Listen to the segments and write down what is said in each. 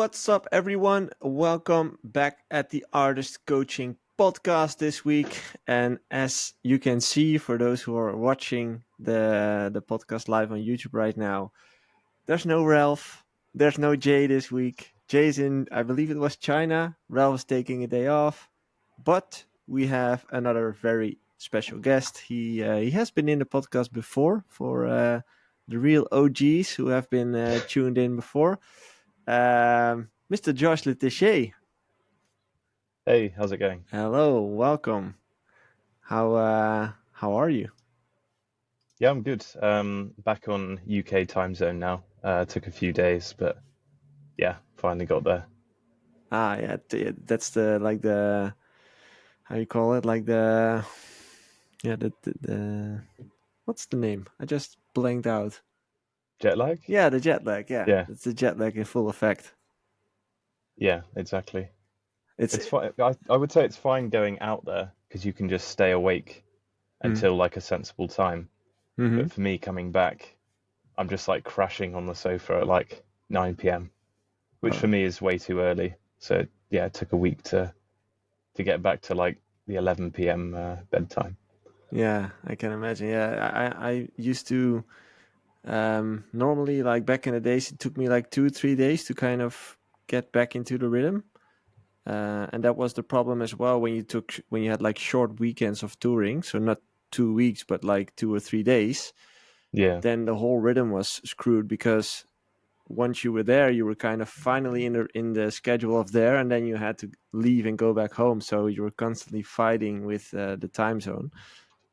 What's up, everyone? Welcome back at the Artist Coaching Podcast this week. And as you can see, for those who are watching the podcast live on YouTube right now, there's no Ralph, there's no Jay this week. Jay's in, I believe it was China. Ralph is taking a day off, but we have another very special guest. He has been in the podcast before for the real OGs who have been tuned in before. Mr. Josh Letiche. Hey, how's it going? Hello, welcome. How are you? Yeah, I'm good. Back on UK time zone now. Took a few days, but yeah, finally got there. Yeah, that's the how you call it? Like the what's the name? I just blanked out. Jet lag? Yeah, the jet lag. Yeah, Yeah, it's the jet lag in full effect. yeah, exactly. It's It's fine. I would say it's fine going out there because you can just stay awake until like a sensible time. mm-hmm. But for me, coming back, I'm just like crashing on the sofa at like 9 p.m., which for me is way too early. So yeah, it took a week to get back to like the 11 p.m. Bedtime. Yeah, I can imagine. Yeah, I used to normally, like back in the days, it took me like 2-3 days to kind of get back into the rhythm. And that was the problem as well when you had like short weekends of touring, so not 2 weeks but like 2 or 3 days. Yeah, Then the whole rhythm was screwed because once you were there, you were kind of finally in the schedule of there, and then you had to leave and go back home. So you were constantly fighting with the time zone.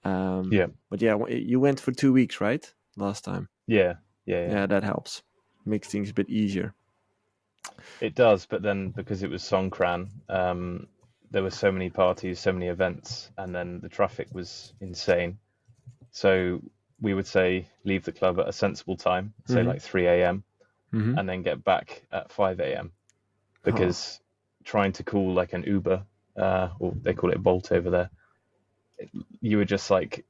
yeah, But yeah, you went for 2 weeks, right? Last time. yeah, yeah. Yeah, that helps. Makes things a bit easier. It does, but then because it was Songkran, there were so many parties, so many events, and then the traffic was insane. So we would say leave the club at a sensible time, say like 3 a.m., Mm-hmm. and then get back at 5 a.m. because trying to call like an Uber, or they call it Bolt over there, you were just like,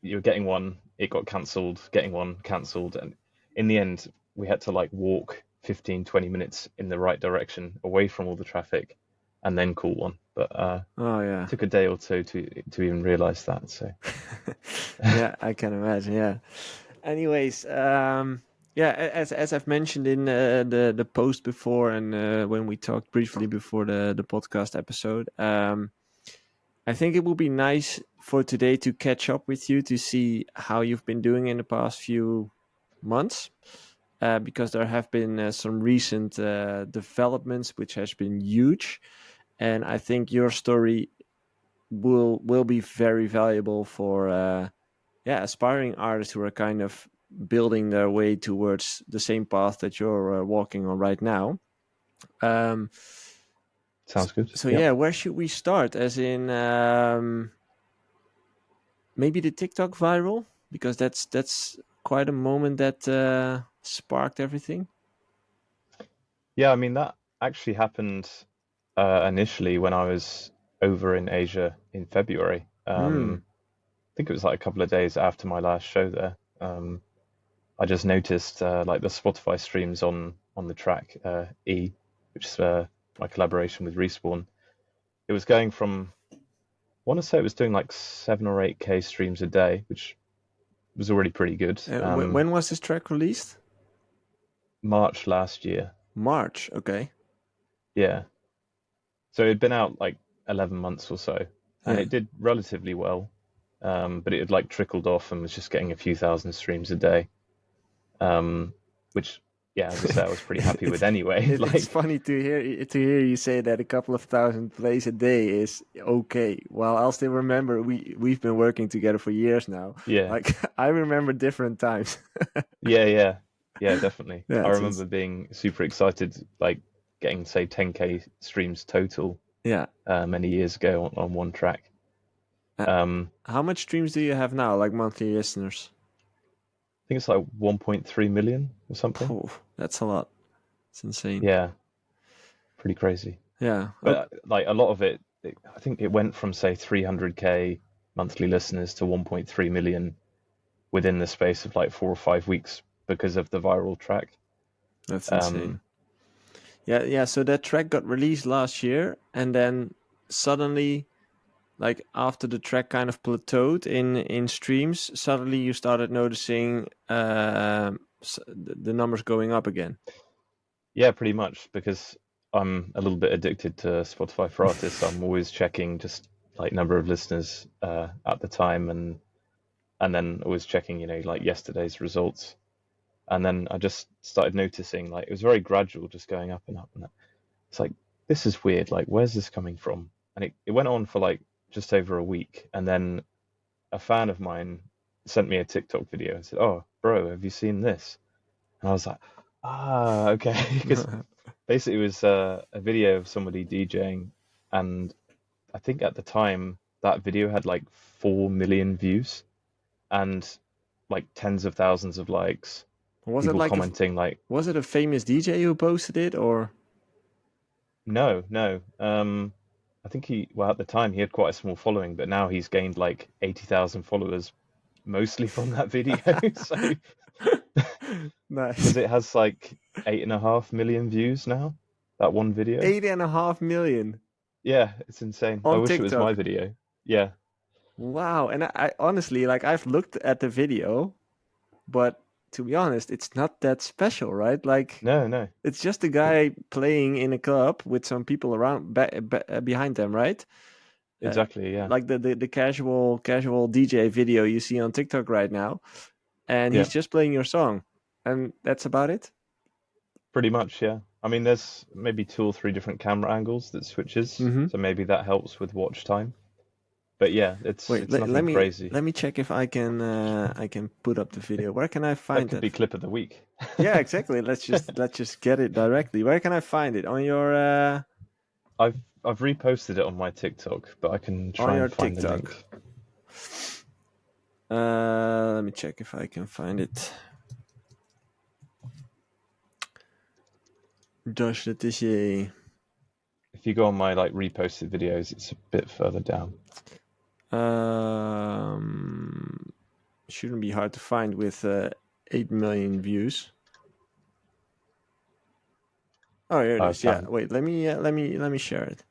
you were getting one, it got cancelled, getting one cancelled, and in the end, we had to like walk 15, 20 minutes in the right direction away from all the traffic and then call one. But yeah. it took a day or two to even realize that. So Yeah, I can imagine. Yeah. Anyways, yeah, as I've mentioned in the post before, and when we talked briefly before the podcast episode, I think it would be nice for today to catch up with you to see how you've been doing in the past few months. Because there have been some recent developments which has been huge, and I think your story will be very valuable for aspiring artists who are kind of building their way towards the same path that you're walking on right now. sounds good. So Yeah. yeah, where should we start? As in maybe the TikTok viral, because that's quite a moment that sparked everything. Yeah, I mean, that actually happened initially when I was over in Asia in February. I think it was like a couple of days after my last show there. I just noticed like the Spotify streams on the track E, which is my collaboration with Respawn. It was going from, I want to say it was doing like 7 or 8K streams a day, which was already pretty good. When was this track released? March last year. March. Okay. Yeah. So it had been out like 11 months or so, and it did relatively well. But it had like trickled off and was just getting a few thousand streams a day, which, yeah, as I said, I was pretty happy with anyway. It's funny to hear you say that a couple of thousand plays a day is okay. Well, I'll still remember we've been working together for years now. Yeah, Like I remember different times. yeah, definitely. Yeah, I remember being super excited, like getting say 10K streams total. Yeah. Many years ago on one track. How much streams do you have now, like monthly listeners? I think it's like 1.3 million or something. Oh, that's a lot. It's insane. Yeah, pretty crazy. Yeah, but like a lot of it, I think it went from say 300K monthly listeners to 1.3 million within the space of like 4 or 5 weeks because of the viral track. That's insane. Yeah. So that track got released last year, and then suddenly, like after the track kind of plateaued in streams, suddenly you started noticing the numbers going up again. Yeah, pretty much, because I'm a little bit addicted to Spotify for Artists. So I'm always checking just like number of listeners at the time, and then always checking, like yesterday's results. And then I just started noticing like it was very gradual, just going up and up and up. It's like, this is weird. Like, where's this coming from? And it went on for like just over a week. And then a fan of mine sent me a TikTok video and said, "Oh, bro, have you seen this?" And I was like, ah, okay. Because basically it was a video of somebody DJing. And I think at the time that video had like 4 million views and like tens of thousands of likes, Was it people like commenting like, was it a famous DJ who posted it, or? no, no. I think well, at the time he had quite a small following, but now he's gained like 80,000 followers, mostly from that video. So, because Nice. it has like 8.5 million views now, that one video. 8.5 million Yeah, it's insane. I on wish it was my TikTok. video. Yeah. Wow. And I honestly, like, I've looked at the video, but to be honest, it's not that special, right? Like, No, no. it's just a It, guy playing in a club with some people around behind them, right? Uh, exactly, yeah. like the casual DJ video you see on TikTok right now, and Yeah, he's just playing your song, and that's about it. pretty much, yeah. I mean, there's maybe 2 or 3 different camera angles that switches, Mm-hmm. so maybe that helps with watch time. But yeah, it's Wait, it's nothing crazy. let me check if I can put up the video. Where can I That find could that? be clip of the week. Yeah, exactly. Let's just get it directly. Where can I find it? I've reposted it on my TikTok, but I can On try your and find the TikTok. link. Let me check if I can find it. Josh Letizier. If you go on my like reposted videos, it's a bit further down. Shouldn't be hard to find with 8 million views. Oh, here it I is. Yeah. found. Wait. Let me share it.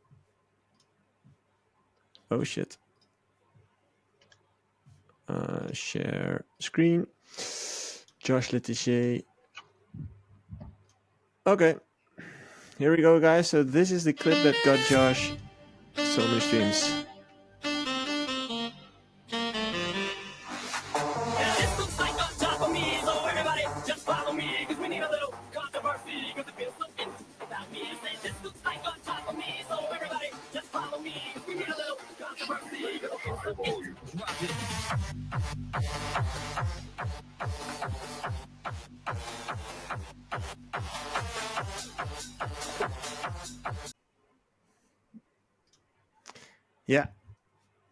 Oh shit. Share screen. Josh Letizier. Okay. Here we go, guys. So this is the clip that got Josh so many streams. Yeah.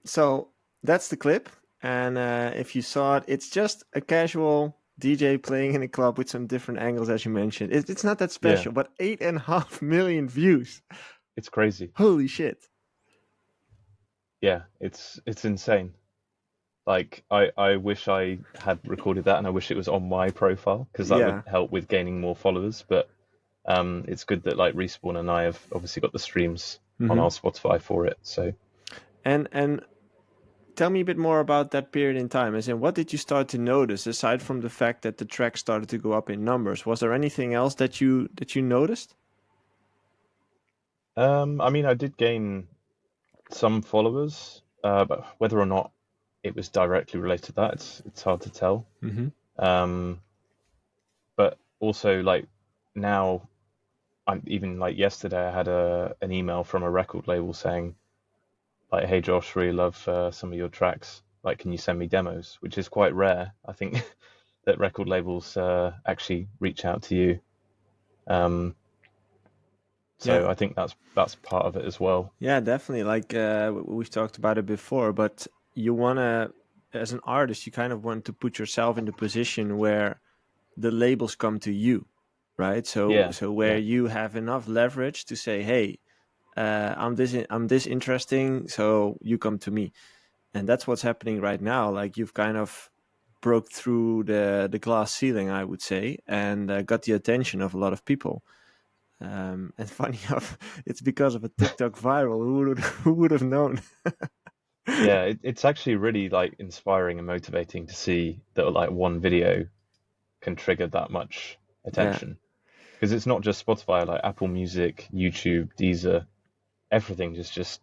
So that's the clip. And if you saw it, it's just a casual DJ playing in a club with some different angles, as you mentioned. It's not that Yeah, special, but 8.5 million views. it's crazy. Holy shit. Yeah, it's insane. Like I wish I had recorded that, and I wish it was on my profile because that would Yeah. help with gaining more followers. But it's good that like Respawn and I have obviously got the streams on Mm-hmm. our Spotify for it. So And tell me a bit more about that period in time. As in, what did you start to notice aside from the fact that the track started to go up in numbers? Was there anything else that you noticed? I mean, I did gain some followers, but whether or not it was directly related to that, it's hard to tell. Mm-hmm. Um, but also like now, I'm even like yesterday, I had an email from a record label saying like, "Hey Josh, really love some of your tracks. Like, can you send me demos?" Which is quite rare. I think that record labels actually reach out to you. Um, so Yeah. I think that's part of it as well. Yeah, definitely. Like we've talked about it before, but you wanna, as an artist, you kind of want to put yourself in the position where the labels come to you, right? Yeah, So where yeah, you have enough leverage to say, "Hey, I'm this interesting, so you come to me," and that's what's happening right now. Like you've kind of broke through the glass ceiling, I would say, and got the attention of a lot of people. And funny enough, it's because of a TikTok viral. Who would have known? Yeah, it's actually really like inspiring and motivating to see that like one video can trigger that much Yeah, attention. Because it's not just Spotify, like Apple Music, YouTube, Deezer, everything just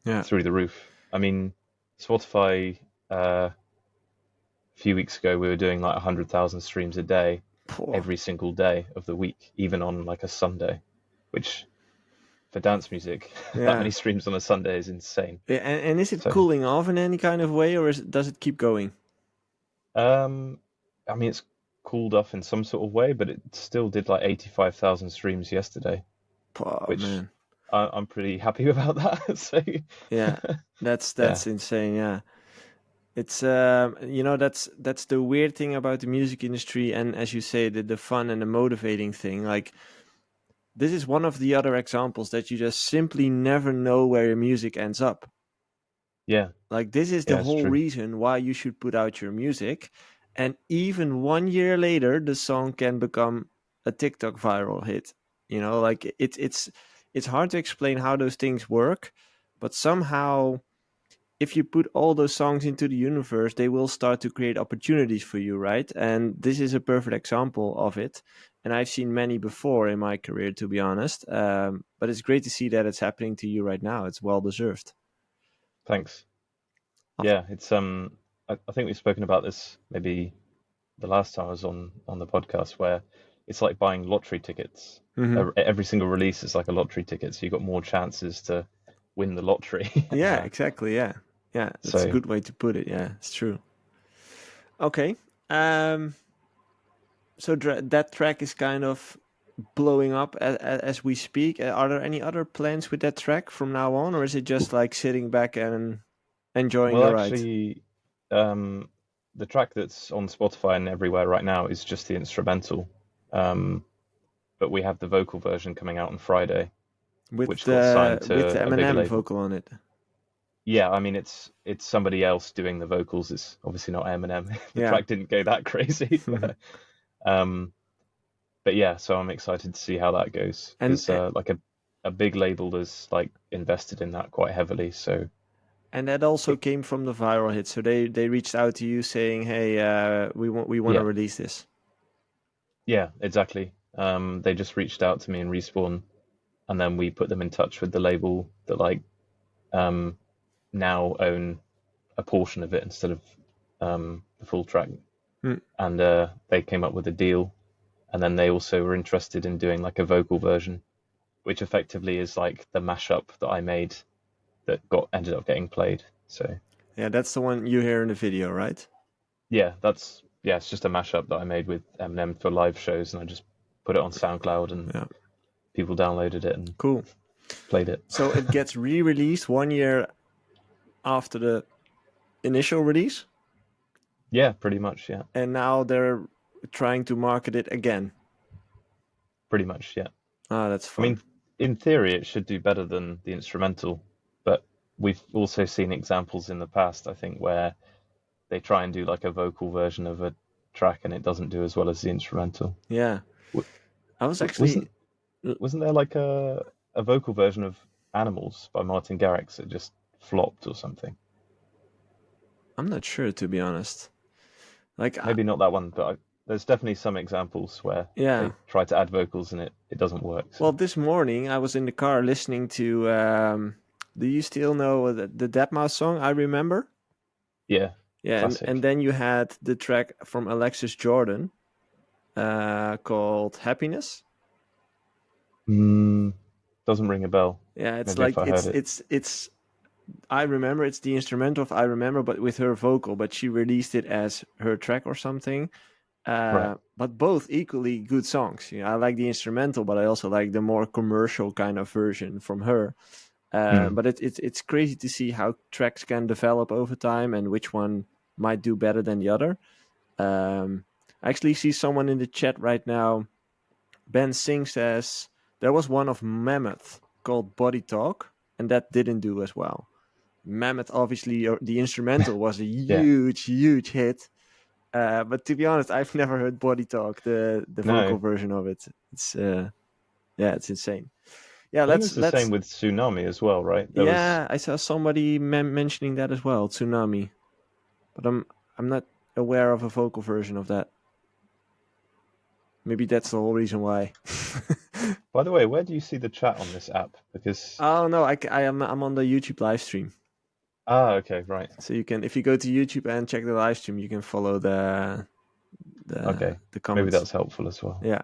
yeah. through the roof. I mean, Spotify, a few weeks ago, we were doing like 100,000 streams a day, Poor. every single day of the week, even on like a Sunday, which for dance music, that Yeah. many streams on a Sunday is insane. Yeah, and is it So, cooling off in any kind of way, or does it keep going? um, I mean, it's cooled off in some sort of way, but it still did like 85,000 streams yesterday, Oh which man. I'm pretty happy about that. So, Yeah, that's yeah, that's insane. Yeah, it's that's the weird thing about the music industry, and as you say, the fun and the motivating thing. Like this is one of the other examples that you just simply never know where your music ends up. yeah, Like this is the yeah, it's whole true. reason why you should put out your music, and even 1 year later, the song can become a TikTok viral hit. Like it's hard to explain how those things work, but somehow if you put all those songs into the universe, they will start to create opportunities for you, right? And this is a perfect example of it. And I've seen many before in my career, to be honest. But it's great to see that it's happening to you right now. It's well deserved. Thanks. Of- Yeah, it's I think we've spoken about this maybe the last time I was on the podcast, where it's like buying lottery tickets. Mhm. Every single release is like a lottery ticket, so you've got more chances to win the lottery. Yeah, exactly. Yeah, yeah. That's a So good way to put it. Yeah, it's true. Okay. Um. So that track is kind of blowing up as we speak. Are there any other plans with that track from now on, or is it just like sitting back and enjoying well, the ride? actually, um, the track that's on Spotify and everywhere right now is just the instrumental. Um, but we have the vocal version coming out on Friday, with which got signed the to a bigger Eminem label. vocal on it. Yeah, I mean it's somebody else doing the vocals. It's obviously not Eminem. The Yeah. track didn't go that crazy, um, but yeah. So I'm excited to see how that goes and because like a big label is like invested in that quite heavily. So and that also it, came from the viral hit. So they reached out to you saying, "Hey, we want to yeah, release this." yeah, exactly. They just reached out to me in Respawn, and then we put them in touch with the label that like um, now own a portion of it instead of the full track, Hmm. and they came up with a deal. And then they also were interested in doing like a vocal version, which effectively is like the mashup that I made that got ended up getting played. So Yeah, that's the one you hear in the video, right? yeah, it's just a mashup that I made with Eminem for live shows, and I just put it on SoundCloud, and Yeah, people downloaded it and cool. played it. So it gets re-released 1 year after the initial release, Yeah, pretty much. Yeah, and now they're trying to market it again. pretty much. Yeah. Ah, that's I fun. mean, in theory, it should do better than the instrumental, but we've also seen examples in the past, I think, where they try and do like a vocal version of a track and it doesn't do as well as the instrumental. Yeah, I was Wasn't actually. wasn't there like a vocal version of Animals by Martin Garrix that just flopped or something? I'm not sure, to be honest. Like, Maybe not that one, but there's definitely some examples where yeah. they try to add vocals and it doesn't work. So Well, this morning I was in the car listening to. Do you still know the Deadmau5 song? I remember. yeah, Yeah, and classic. then you had the track from Alexis Jordan, called "Happiness." Mm, doesn't ring a bell. Yeah, it's Maybe if like I heard it's it. it's it's. I remember it's the instrumental of "I Remember," but with her vocal. But she released it as her track or something. Right. But both equally good songs. I like the instrumental, but I also like the more commercial kind of version from her. Mm, But it's crazy to see how tracks can develop over time and which one might do better than the other. I actually see someone in the chat right now. Ben Singh says there was one of Mammoth called Body Talk, and that didn't do as well. Mammoth, obviously, the instrumental was a yeah. huge hit. But to be honest, I've never heard Body Talk, the vocal No. version of it. It's Yeah, it's insane. Yeah, I think let's it's the same let's. with Tsunami as well, right? There was, Yeah, I saw somebody mentioning that as well, tsunami, but I'm not aware of a vocal version of that. Maybe that's the whole reason why. by the way, where do you see the chat on this app? Because, Oh no, I'm on the YouTube live stream. okay, right. So you can, if you go to YouTube and check the live stream, you can follow Okay. the Maybe comments. that's helpful as well. Yeah.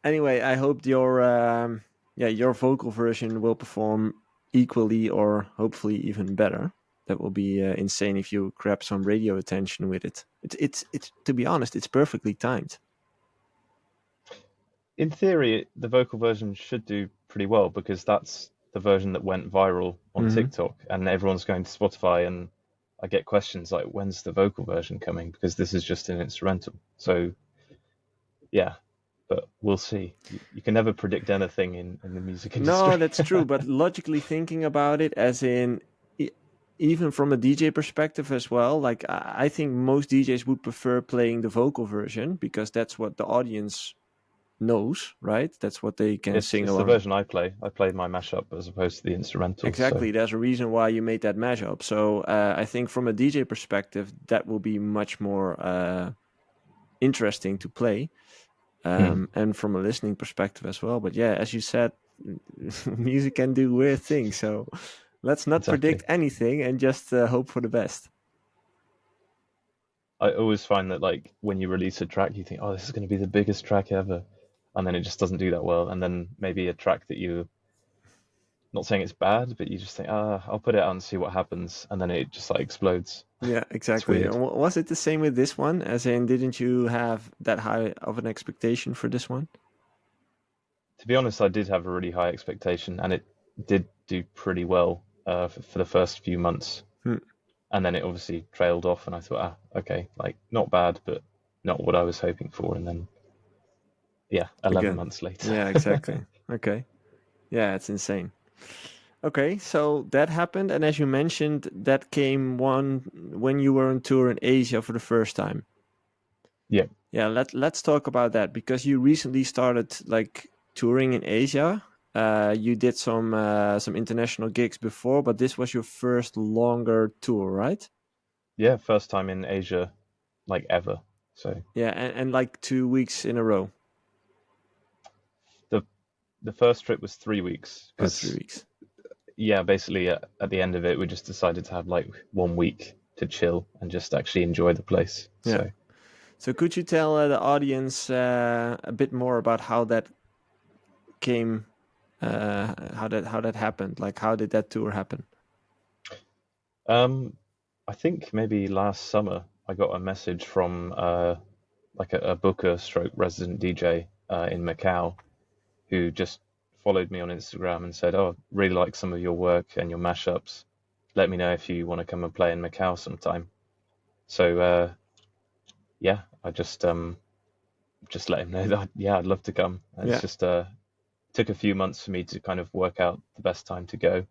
Anyway, I hope your vocal version will perform equally or hopefully even better. That will be insane if you grab some radio attention with it. It's to be honest, it's perfectly timed. In theory, the vocal version should do pretty well because that's the version that went viral on Mm-hmm. TikTok, and everyone's going to Spotify, and I get questions like, "When's the vocal version coming?" Because this is just an instrumental. So yeah, but we'll see. You can never predict anything in the music industry. No, that's true. But logically thinking about it, as in, e- even from a DJ perspective as well, like I think most DJs would prefer playing the vocal version because that's what the audience knows, right? That's what they can sing It's the along. version I play. I play my mashup as opposed to the instrumental. So Exactly. There's a reason why you made that mashup. So I think from a DJ perspective, that will be much more interesting to play. hmm, And from a listening perspective as well. But yeah, as you said, music can do weird things. So let's not exactly. predict anything and just hope for the best. I always find that like when you release a track, you think, "Oh, this is going to be the biggest track ever," and then it just doesn't do that well. And then maybe a track that you not saying it's bad, but you just think, I'll put it out and see what happens, and then it just like explodes. Yeah, It's exactly. weird. And was it the same with this one? As in, didn't you have that high of an expectation for this one? To be honest, I did have a really high expectation, and it did do pretty well for the first few months, Hmm. and then it obviously trailed off, and I thought, okay, like not bad, but not what I was hoping for. And then, yeah, 11 Again. months later. Yeah, exactly. Okay. Yeah, it's insane. Okay, so that happened, and as you mentioned, that came one when you were on tour in Asia for the first time. Yeah, Yeah, let's talk about that because you recently started like touring in Asia. You did some international gigs before, but this was your first longer tour, right? yeah, first time in Asia like ever. So Yeah, and like 2 weeks in a row. the the first trip was 3 weeks Oh, three because weeks. yeah, basically at the end of it, we just decided to have like 1 week to chill and just actually enjoy the place. Yeah. So So could you tell the audience a bit more about how that came, how that happened? Like, how did that tour happen? um, I think maybe last summer I got a message from like a booker stroke resident DJ in Macau who just followed me on Instagram and said, "Oh, really like some of your work and your mashups. Let me know if you want to come and play in Macau sometime." So yeah, I just let him know that yeah, I'd love to come. And it's Yeah. just took a few months for me to kind of work out the best time to go.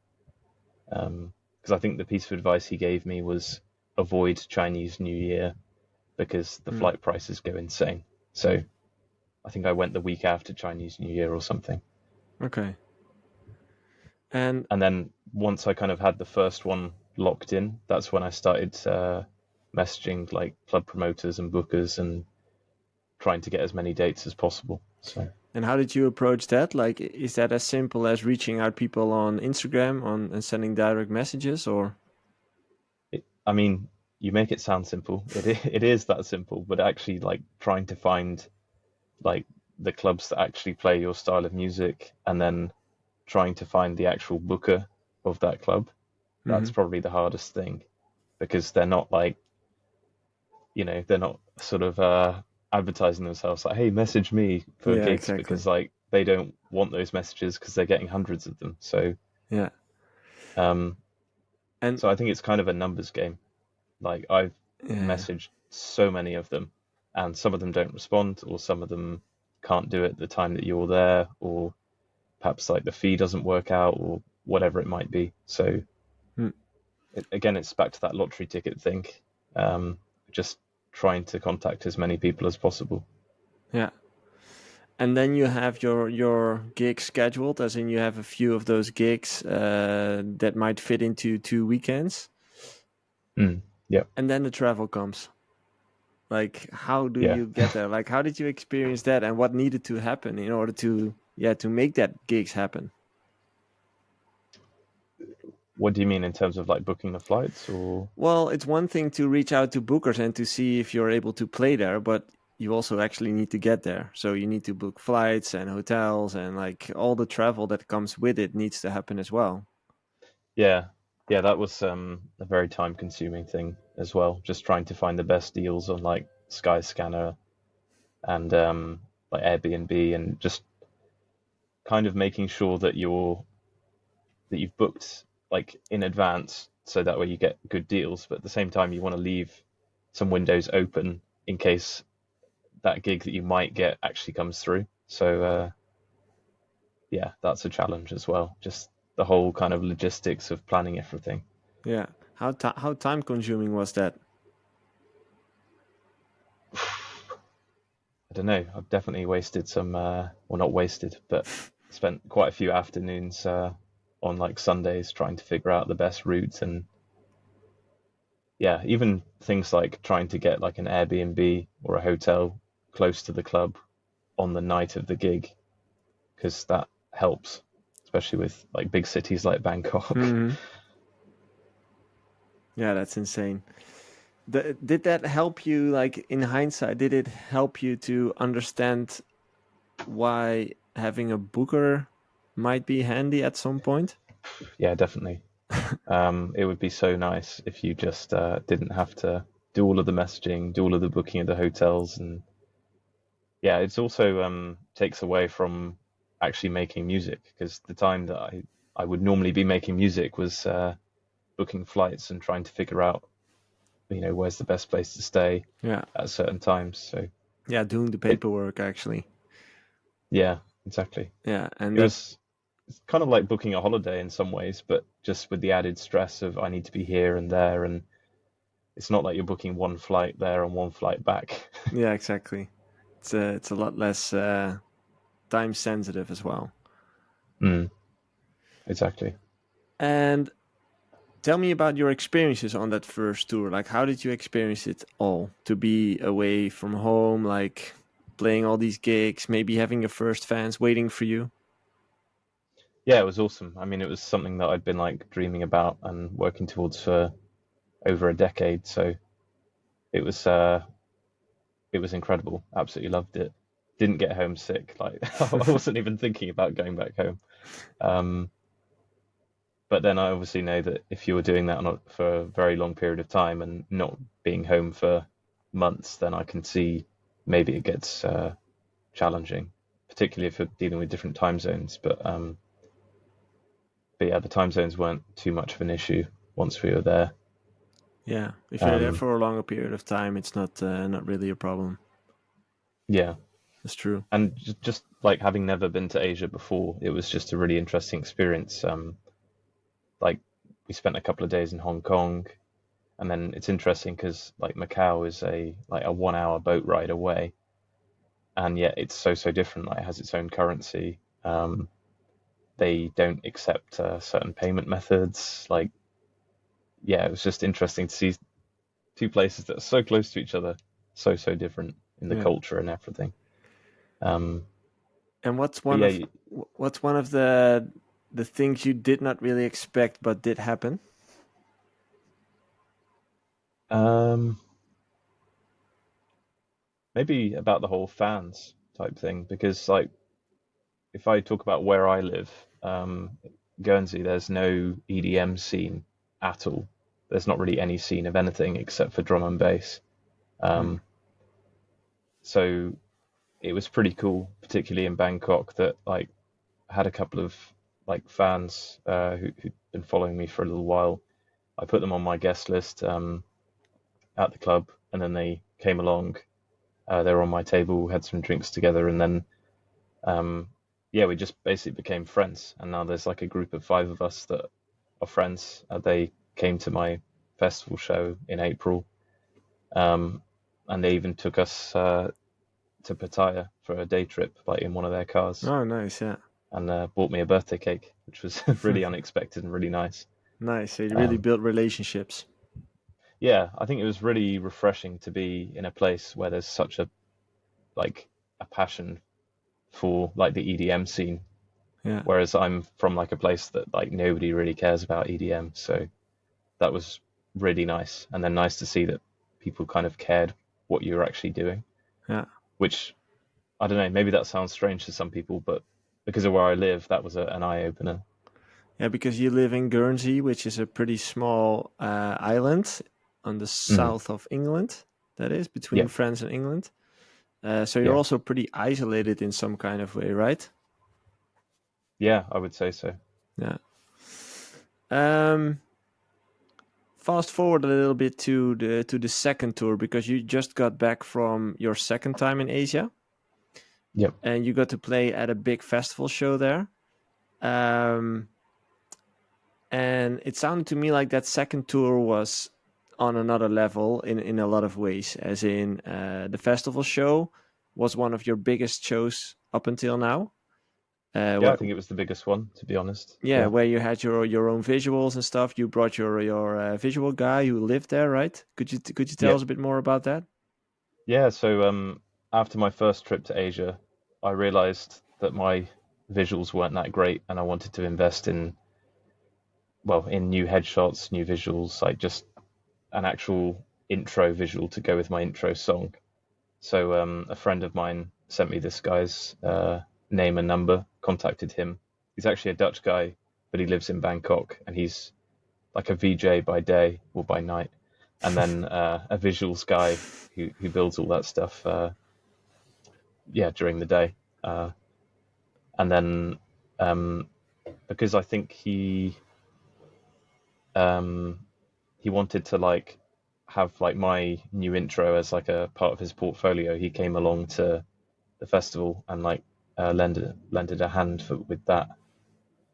Because I think the piece of advice he gave me was avoid Chinese New Year because the Mm, flight prices go insane. So I think I went the week after Chinese New Year or something. okay. And And then once I kind of had the first one locked in, that's when I started messaging like club promoters and bookers and trying to get as many dates as possible. So and how did you approach that? Like, is that as simple as reaching out people on Instagram on and sending direct messages, or? I mean, you make it sound simple. It is that simple, but actually, like trying to find like the clubs that actually play your style of music, and then trying to find the actual booker of that club. That's Mm-hmm. probably the hardest thing because they're not like they're not sort of advertising themselves like, "Hey, message me for Yeah, gigs," exactly. because like they don't want those messages because they're getting hundreds of them. So Yeah, um, and so I think it's kind of a numbers game. Like I've yeah. messaged so many of them, and some of them don't respond, or some of them can't do it at the time that you're there, or perhaps like the fee doesn't work out, or whatever it might be. So Mm, again, it's back to that lottery ticket thing. Just trying to contact as many people as possible. yeah. And then you have your gigs scheduled, as in you have a few of those gigs that might fit into 2 weekends, Mm. Yeah, and then the travel comes. Like, how do yeah. you get there? Like, how did you experience that, and what needed to happen in order to, yeah, to make that gigs happen? What do you mean in terms of like booking the flights or? Well, it's one thing to reach out to bookers and to see if you're able to play there, but you also actually need to get there. So you need to book flights and hotels, and like all the travel that comes with it needs to happen as well. Yeah, yeah, that was a very time consuming thing as well. Just trying to find the best deals on like Skyscanner and like Airbnb, and just kind of making sure that you've booked like in advance so that way you get good deals, but at the same time you want to leave some windows open in case that gig that you might get actually comes through. So yeah, that's a challenge as well. Just the whole kind of logistics of planning everything. Yeah. How time consuming was that? I don't know. I've definitely wasted some, well, not wasted, but spent quite a few afternoons on like Sundays trying to figure out the best routes, and yeah, even things like trying to get like an Airbnb or a hotel close to the club on the night of the gig, because that helps, especially with like big cities like Bangkok. Hmm. Yeah, that's insane. Did that help you, like in hindsight, did it help you to understand why having a booker might be handy at some point? Yeah, definitely. It would be so nice if you just didn't have to do all of the messaging, do all of the booking of the hotels, and yeah, it's also takes away from actually making music, because the time that I would normally be making music was booking flights and trying to figure out, where's the best place to stay Yeah. at certain times. So Yeah, doing the it, paperwork actually. yeah, exactly. Yeah, and It that, was it's kind of like booking a holiday in some ways, but just with the added stress of I need to be here and there, and it's not like you're booking one flight there and one flight back. yeah, exactly. It's a lot less time sensitive as well. Mm, exactly. And tell me about your experiences on that first tour. Like, how did you experience it all? To be away from home, like playing all these gigs, maybe having your first fans waiting for you. Yeah, it was awesome. I mean, it was something that I'd been like dreaming about and working towards for over a decade. So it was uh, it was incredible. Absolutely loved it. Didn't get homesick. Like I wasn't even thinking about going back home. Um, but then I obviously know that if you were doing that for a very long period of time and not being home for months, then I can see maybe it gets challenging, particularly if you're dealing with different time zones. But yeah, the time zones weren't too much of an issue once we were there. Yeah, if you're there Um, for a longer period of time, it's not really a problem. yeah, That's true. and just like having never been to Asia before, it was just a really interesting experience. Like we spent a couple of days in Hong Kong, and then it's interesting because like Macau is a 1 hour boat ride away, and yet it's so different. Like it has its own currency. They don't accept certain payment methods. Like yeah, it was just interesting to see two places that are so close to each other, so different in the Yeah. culture and everything. Um, And but yeah, what's one of the things you did not really expect but did happen? um, maybe about the whole fans type thing, because like if I talk about where I live, Guernsey, there's no EDM scene at all. There's not really any scene of anything except for drum and bass. Hmm. Um, so it was pretty cool, particularly in Bangkok, that like I had a couple of like fans who'd been following me for a little while. I put them on my guest list at the club, and then they came along. They were on my table, had some drinks together, and then um, yeah, we just basically became friends. And now there's like a group of five of us that are friends. They came to my festival show in April, um, and they even took us to Pattaya for a day trip, like in one of their cars, Oh, nice. Yeah. and bought me a birthday cake, which was really unexpected and really nice. Nice. So you really Um, built relationships. yeah, I think it was really refreshing to be in a place where there's such a like a passion for like the EDM scene, Yeah. whereas I'm from like a place that like nobody really cares about EDM. So that was really nice, and then nice to see that people kind of cared what you were actually doing, Yeah. which I don't know, maybe that sounds strange to some people, but because of where I live, that was an eye opener. Yeah, because you live in Guernsey, which is a pretty small island on the Mm. south of England. That is between Yeah, France and England. So you're yeah, also pretty isolated in some kind of way, right? yeah, I would say so. Yeah. Um, Fast forward a little bit to the second tour because you just got back from your second time in Asia Yep. and you got to play at a big festival show there. Um, and it sounded to me like that second tour was on another level in a lot of ways, as in the festival show was one of your biggest shows up until now. Yeah, Where, I think it was the biggest one, to be honest. yeah, Yeah. where you had your own visuals and stuff. You brought your visual guy who lived there, right? Could you tell Yeah. us a bit more about that? Yeah, so after my first trip to Asia, I realized that my visuals weren't that great and I wanted to invest in in new headshots, new visuals, like just an actual intro visual to go with my intro song. So a friend of mine sent me this guy's name and number, contacted him. He's actually a Dutch guy, but he lives in Bangkok, and he's like a VJ by day or by night, and then a visuals guy who builds all that stuff. Yeah, during the day, and then um, because I think um, he wanted to like have like my new intro as like a part of his portfolio. He came along to the festival and like lended a hand with that,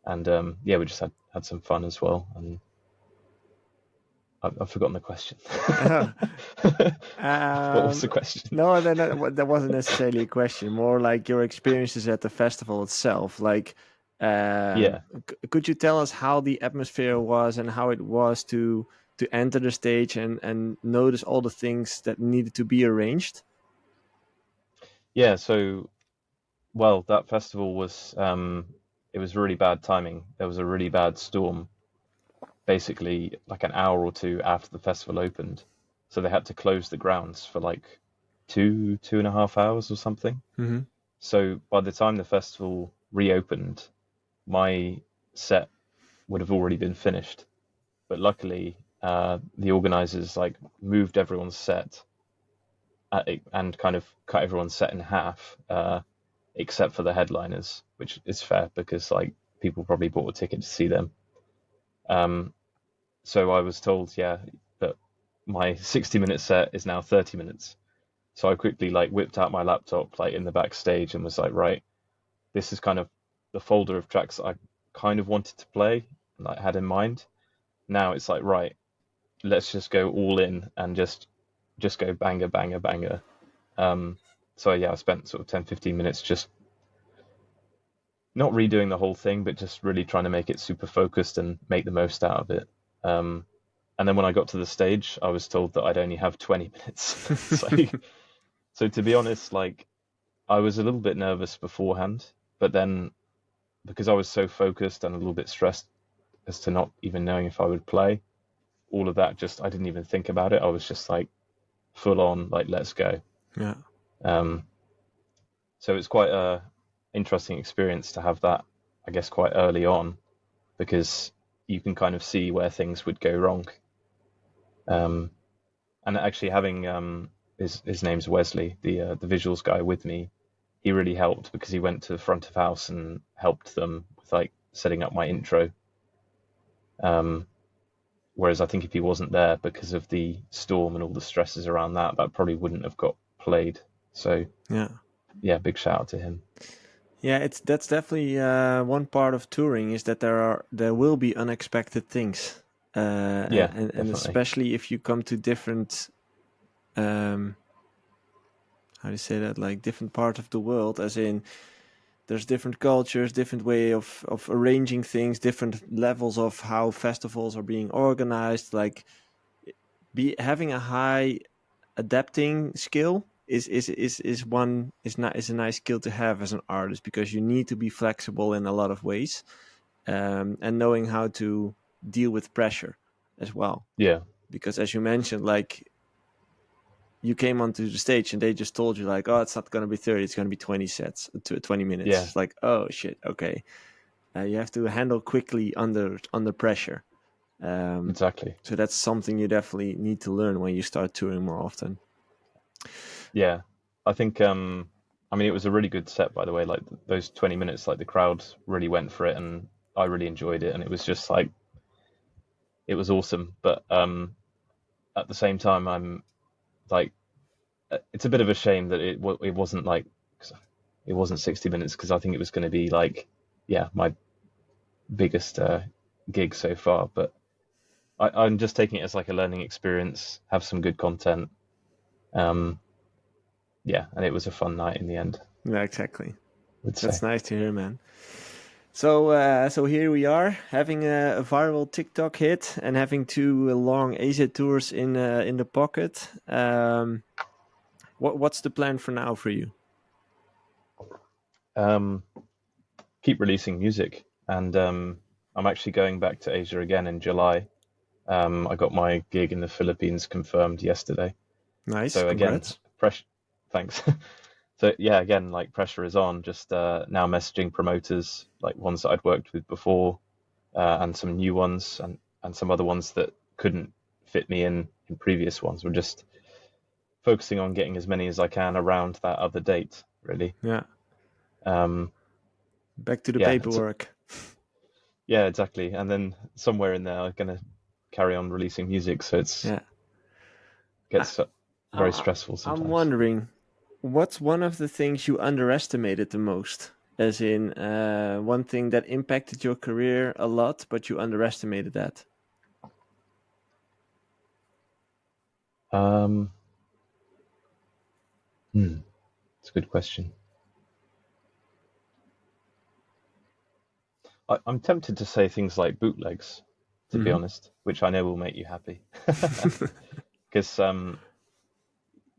and yeah, we just had some fun as well. And I've forgotten the question. What was Um, the question? no, that wasn't necessarily a question. More like your experiences at the festival itself. Like, Yeah, could you tell us how the atmosphere was and how it was to enter the stage and notice all the things that needed to be arranged? yeah. So well, that festival was it was really bad timing. There was a really bad storm, basically like an hour or two after the festival opened, so they had to close the grounds for like 2.5 hours or something. Hmm. So by the time the festival reopened, my set would have already been finished. But luckily, the organizers like moved everyone's set and kind of cut everyone's set in half, except for the headliners, which is fair because like people probably bought a ticket to see them. Um, so I was told, yeah, that my 60-minute set is now 30 minutes. So I quickly like whipped out my laptop like in the backstage and was like, right, this is kind of the folder of tracks I kind of wanted to play and like had in mind. Now it's like, right, let's just go all in and just go banger, banger, banger. Um, so yeah, I spent sort of 10-15 minutes just not redoing the whole thing, but just really trying to make it super focused and make the most out of it. Um, and then when I got to the stage, I was told that I'd only have 20 minutes. So to be honest, like I was a little bit nervous beforehand, but then because I was so focused and a little bit stressed as to not even knowing if I would play, all of that just I didn't even think about it. I was just like full on, like let's go. Yeah. Um, so it's quite a interesting experience to have that, I guess, quite early on because you can kind of see where things would go wrong. Um, and actually having his name's Wesley, the visuals guy with me, he really helped because he went to the front of house and helped them with like setting up my intro. Um, whereas I think if he wasn't there because of the storm and all the stresses around that, that probably wouldn't have got played. So Yeah. yeah, big shout out to him. Yeah, that's definitely one part of touring is that there will be unexpected things, Yeah, and definitely. especially if you come to different, um, how do you say that, like different part of the world, as in there's different cultures, different way of arranging things, different levels of how festivals are being organized. Like be having a high adapting skill is a nice skill to have as an artist, because you need to be flexible in a lot of ways, and knowing how to deal with pressure as well. Yeah, Because as you mentioned, like you came onto the stage and they just told you like, oh, it's not going to be 30, it's going to be 20 sets to 20 minutes. yeah, It's like, oh shit, okay. You have to handle quickly under pressure. um, exactly. so that's something you definitely need to learn when you start touring more often. Yeah, I think I mean it was a really good set by the way. Like those 20 minutes, like the crowd really went for it, and I really enjoyed it, and it was just like it was awesome. But at the same time, I'm like it's a bit of a shame that it wasn't like it wasn't 60 minutes because I think it was going to be like yeah my biggest gig so far. But I'm just taking it as like a learning experience, have some good content. Um, yeah, and it was a fun night in the end, I Yeah, exactly. would That's say. nice to hear, man. So here we are having a viral TikTok hit and having two long Asia tours in the pocket. What's the plan for now for you? Um, keep releasing music, and I'm actually going back to Asia again in July. I got my gig in the Philippines confirmed yesterday. Nice, So again, congrats. pressure. Thanks. So yeah, again, like pressure is on. Just now messaging promoters, like ones that I'd worked with before, and some new ones, and some other ones that couldn't fit me in previous ones. We're just focusing on getting as many as I can around that other date, really. Yeah, Um, back to the yeah, it's paperwork. yeah, exactly. And then somewhere in there, I'm gonna carry on releasing music, so it's Yeah, I, gets very I, stressful I'm sometimes. wondering, what's one of the things you underestimated the most? As in, one thing that impacted your career a lot, but you underestimated that. Um, it's a good question. I'm tempted to say things like bootlegs, to be Hmm. honest, which I know will make you happy. Because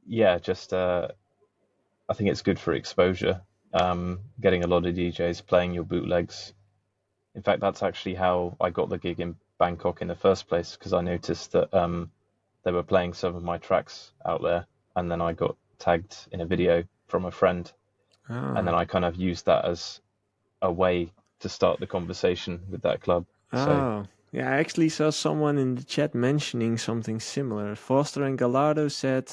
yeah, just I think it's good for exposure. Getting a lot of DJs playing your bootlegs. In fact, that's actually how I got the gig in Bangkok in the first place, because I noticed that they were playing some of my tracks out there, and then I got tagged in a video from a friend, and then Oh. I kind of used that as a way to start the conversation with that club. So Oh, yeah, I actually saw someone in the chat mentioning something similar. Foster and Gallardo said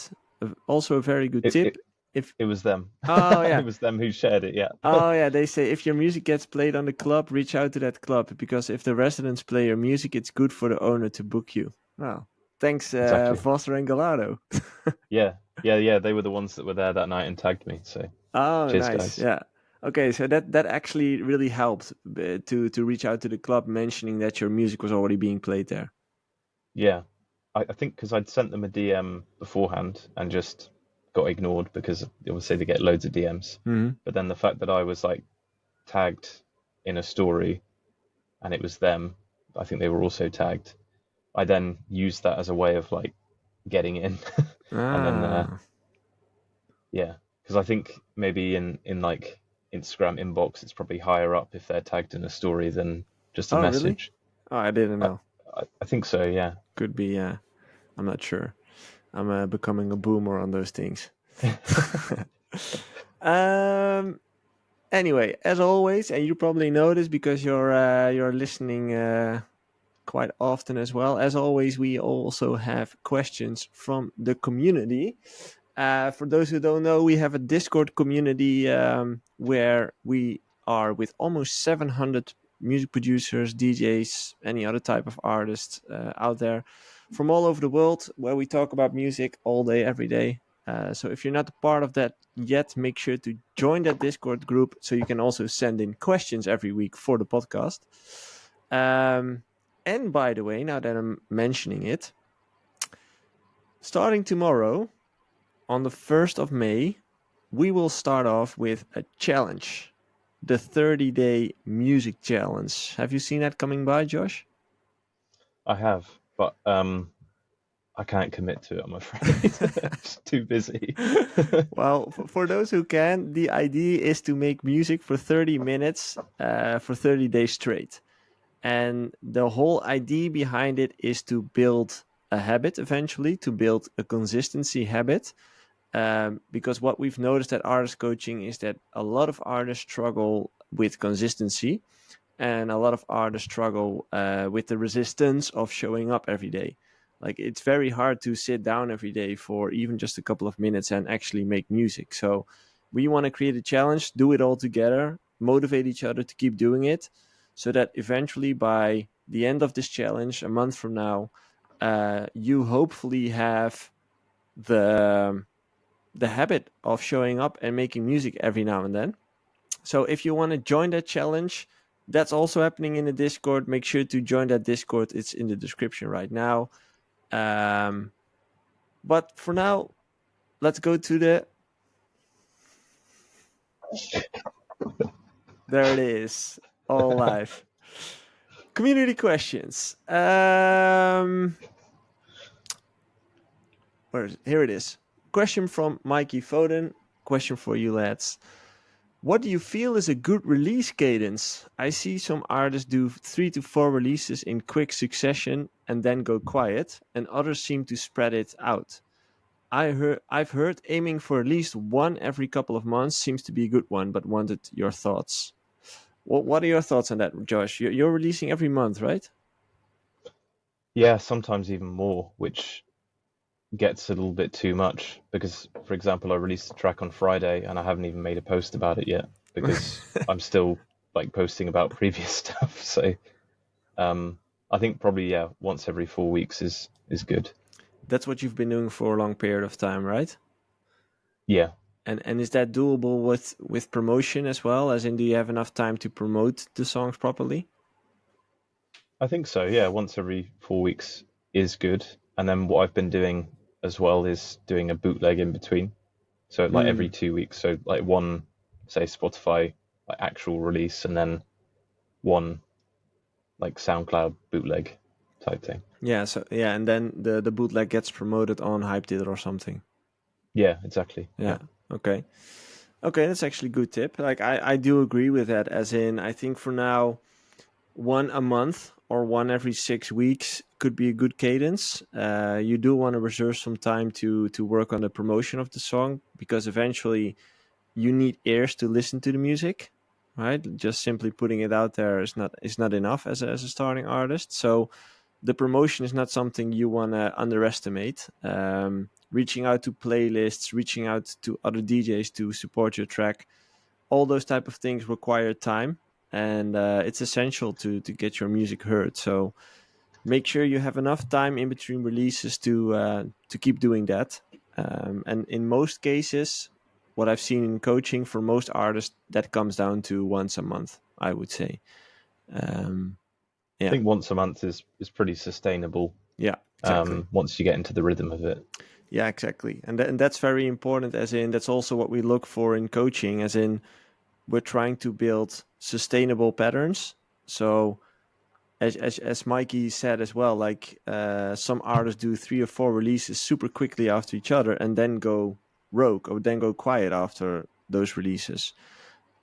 also a very good it tip. it, If it was them. Oh yeah, It was them who shared it. Yeah, oh yeah, they say if your music gets played on the club, reach out to that club, because if the residents play your music, it's good for the owner to book you. Well, thanks, exactly. Foster and Gallardo. Yeah, yeah, yeah. They were the ones that were there that night and tagged me. So Oh, cheers, nice. guys. Yeah. Okay, so that actually really helped to reach out to the club, mentioning that your music was already being played there. Yeah, I think because I'd sent them a DM beforehand and just got ignored because obviously they get loads of DMs. Hmm. But then the fact that I was like tagged in a story and it was them, I think they were also tagged. I then used that as a way of like getting in, and then Ah. yeah, because I think maybe in like Instagram inbox, it's probably higher up if they're tagged in a story than just a Oh, really? message. Oh, I didn't I know. I think so. Yeah. Could be. I'm not sure. I'm becoming a boomer on those things. um. Anyway, as always, and you probably know this because you're listening quite often as well. As always, we also have questions from the community. For those who don't know, we have a Discord community where we are with almost 700 music producers, DJs, any other type of artist out there from all over the world, where we talk about music all day, every day. So if you're not a part of that yet, make sure to join that Discord group so you can also send in questions every week for the podcast. And by the way, now that I'm mentioning it, starting tomorrow on the 1st of May, we will start off with a challenge, the 30-day music challenge. Have you seen that coming by, Josh? I have, but I can't commit to it, I'm afraid. Just too busy. Well, for those who can, the idea is to make music for 30 minutes for 30 days straight. And the whole idea behind it is to build a habit eventually, to build a consistency habit. Because what we've noticed at artist coaching is that a lot of artists struggle with consistency, and a lot of artists struggle with the resistance of showing up every day. Like, it's very hard to sit down every day for even just a couple of minutes and actually make music. So we want to create a challenge, do it all together, motivate each other to keep doing it, so that eventually by the end of this challenge, a month from now, you hopefully have the the habit of showing up and making music every now and then. So if you want to join that challenge, that's also happening in the Discord. Make sure to join that Discord. It's in the description right now. Um, but for now, let's go to the. There it is, all live. Community questions. Where is it? Here it is. Question from Mikey Foden. Question for you lads. What do you feel is a good release cadence? I see some artists do 3 to 4 releases in quick succession and then go quiet, and others seem to spread it out. I've heard aiming for at least one every couple of months seems to be a good one, but wanted your thoughts. What are your thoughts on that, Josh? You're releasing every month, right? Yeah, sometimes even more, which gets a little bit too much because, for example, I released a track on Friday and I haven't even made a post about it yet because I'm still like posting about previous stuff. So I think probably once every 4 weeks is good. That's what you've been doing for a long period of time, right? Yeah, And is that doable with promotion as well? As in, do you have enough time to promote the songs properly? I think so. Yeah, once every 4 weeks is good. And then what I've been doing as well is doing a bootleg in between. So like every Mm. 2 weeks. So like one, say Spotify like actual release, and then one like SoundCloud bootleg type thing. Yeah, so yeah, and then the bootleg gets promoted on Hyped It or something. Yeah, exactly. Yeah. Yeah. Okay. Okay, that's actually a good tip. Like, I do agree with that. As in, I think for now, one a month or one every 6 weeks could be a good cadence. You do want to reserve some time to work on the promotion of the song, because eventually you need ears to listen to the music, right? Just simply putting it out there is not enough as a starting artist. So the promotion is not something you want to underestimate. Reaching out to playlists, reaching out to other DJs to support your track, all those type of things require time, and it's essential to get your music heard. So make sure you have enough time in between releases to keep doing that. And in most cases, what I've seen in coaching, for most artists, that comes down to once a month, I would say. Um, I yeah, think once a month is pretty sustainable yeah, exactly. once you get into the rhythm of it. Yeah, exactly. And that's very important, as in, that's also what we look for in coaching, as in, we're trying to build sustainable patterns. So as Mikey said as well, like some artists do 3 or 4 releases super quickly after each other and then go rogue or then go quiet after those releases.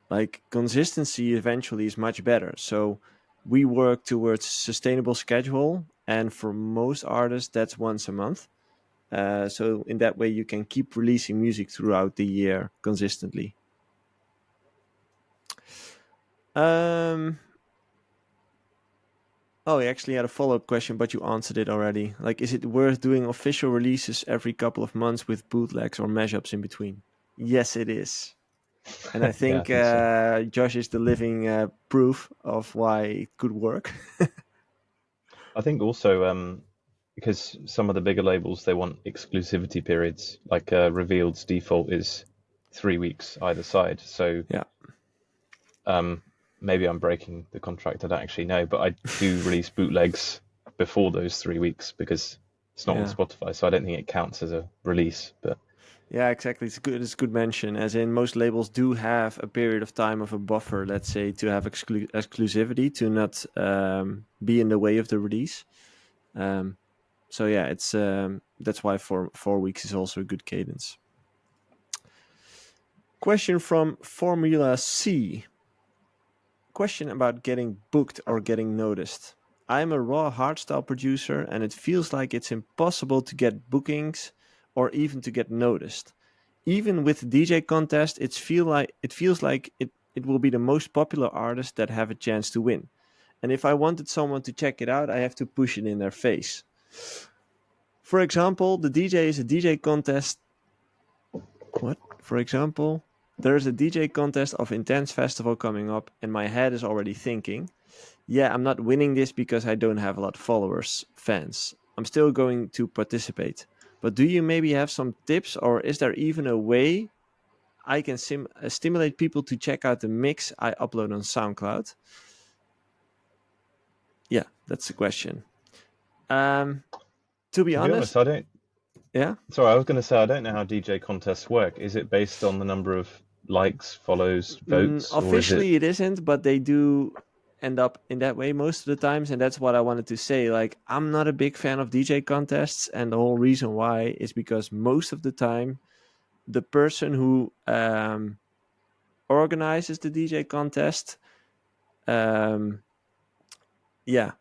Like, consistency eventually is much better. So we work towards sustainable schedule, and for most artists that's once a month. So in that way you can keep releasing music throughout the year consistently. Um, Oh, he actually had a follow up question, but you answered it already. Like, is it worth doing official releases every couple of months with bootlegs or mashups in between? Yes, it is. And I Yeah, I think think so. Josh is the living proof of why it could work. I think also because some of the bigger labels they want exclusivity periods. Like Revealed's default is 3 weeks either side. So Yeah. um, maybe I'm breaking the contract. I don't actually know, but I do release bootlegs before those 3 weeks because it's not on Yeah. Spotify, so I don't think it counts as a release. But Yeah, exactly. It's good. It's a good mention. As in, most labels do have a period of time of a buffer, let's say, to have exclusivity, to not be in the way of the release. Um, so yeah, it's that's why 4 weeks is also a good cadence. Question from Formula C. Question about getting booked or getting noticed. I'm a raw hardstyle producer, and it feels like it's impossible to get bookings or even to get noticed. Even with DJ contest, it feels like it will be the most popular artists that have a chance to win. And if I wanted someone to check it out, I have to push it in their face. For example, the DJ is a DJ contest. What? For example, there's a DJ contest of Intense Festival coming up, and my head is already thinking, yeah, I'm not winning this because I don't have a lot of followers, fans. I'm still going to participate. But do you maybe have some tips, or is there even a way I can stimulate people to check out the mix I upload on SoundCloud? Yeah, that's the question. Um, to be To be honest, honest, I don't. yeah, Sorry, I was going to say I don't know how DJ contests work. Is it based on the number of likes, follows, votes, or is it? officially it isn't, but they do end up in that way most of the times, and that's what I wanted to say. Like, I'm not a big fan of DJ contests, and the whole reason why is because most of the time, the person who organizes the DJ contest, um, yeah,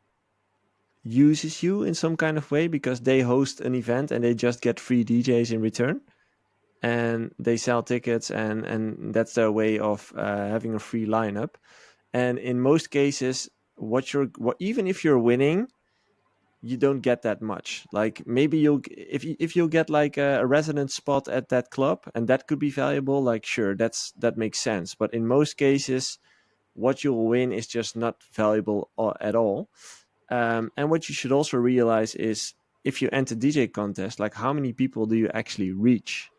uses you in some kind of way because they host an event and they just get free DJs in return, and they sell tickets, and that's their way of having a free lineup. And in most cases, even if you're winning, you don't get that much. Like, maybe if you'll get like a resident spot at that club, and that could be valuable, like, sure, that makes sense. But in most cases, what you'll win is just not valuable at all. And what you should also realize is, if you enter DJ contest, like, how many people do you actually reach?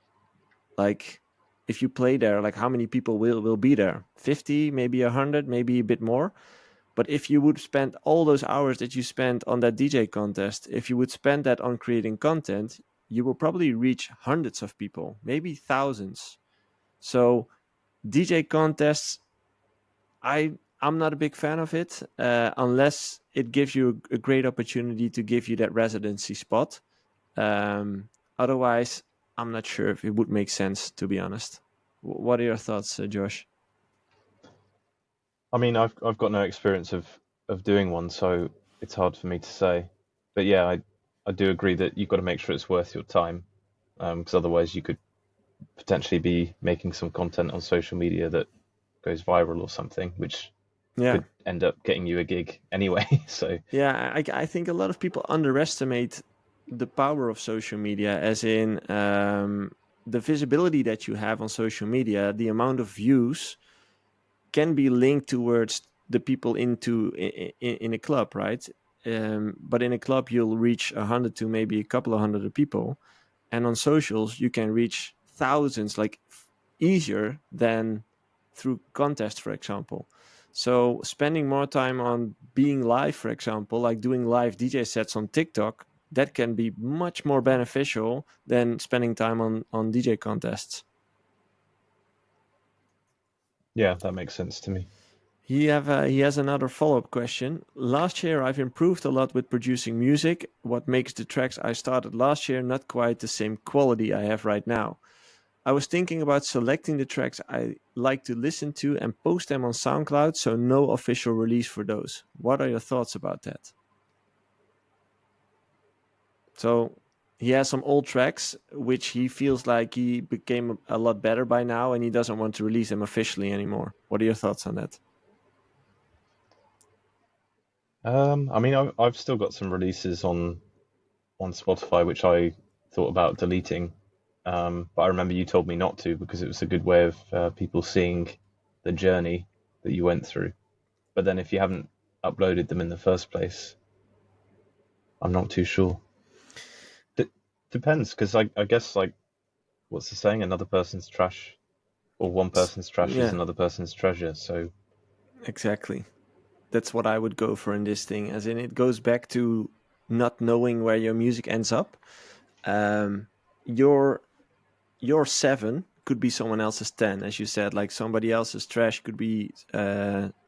Like, if you play there, like, how many people will be there? 50, maybe 100, maybe a bit more. But if you would spend all those hours that you spent on that DJ contest, if you would spend that on creating content, you will probably reach hundreds of people, maybe thousands. So DJ contests, I'm not a big fan of it, unless it gives you a great opportunity to give you that residency spot. Um, Otherwise, I'm not sure if it would make sense, to be honest. What are your thoughts, Josh? I mean, I've got no experience of doing one, so it's hard for me to say. But yeah, I do agree that you've got to make sure it's worth your time, because otherwise you could potentially be making some content on social media that goes viral or something, which Yeah. could end up getting you a gig anyway. So Yeah, I think a lot of people underestimate the power of social media, as in the visibility that you have on social media, the amount of views can be linked towards the people in a club, right? But in a club, you'll reach 100 to maybe a couple of hundred people, and on socials, you can reach thousands, like, easier than through contests, for example. So spending more time on being live, for example, like doing live DJ sets on TikTok, that can be much more beneficial than spending time on DJ contests. yeah, that makes sense to me. He has another follow-up question. Last year, I've improved a lot with producing music. What makes the tracks I started last year not quite the same quality I have right now? I was thinking about selecting the tracks I like to listen to and post them on SoundCloud, so no official release for those. What are your thoughts about that? So he has some old tracks which he feels like he became a lot better by now, and he doesn't want to release them officially anymore. What are your thoughts on that? I mean, I've still got some releases on Spotify which I thought about deleting, but I remember you told me not to because it was a good way of people seeing the journey that you went through. But then if you haven't uploaded them in the first place, I'm not too sure. D- Depends, because I guess, like, what's the saying? Another person's trash, or one person's trash is Yeah, another person's treasure. So exactly. That's what I would go for in this thing, as in, it goes back to not knowing where your music ends up. Your your 7 could be someone else's 10, as you said. Like somebody else's trash could be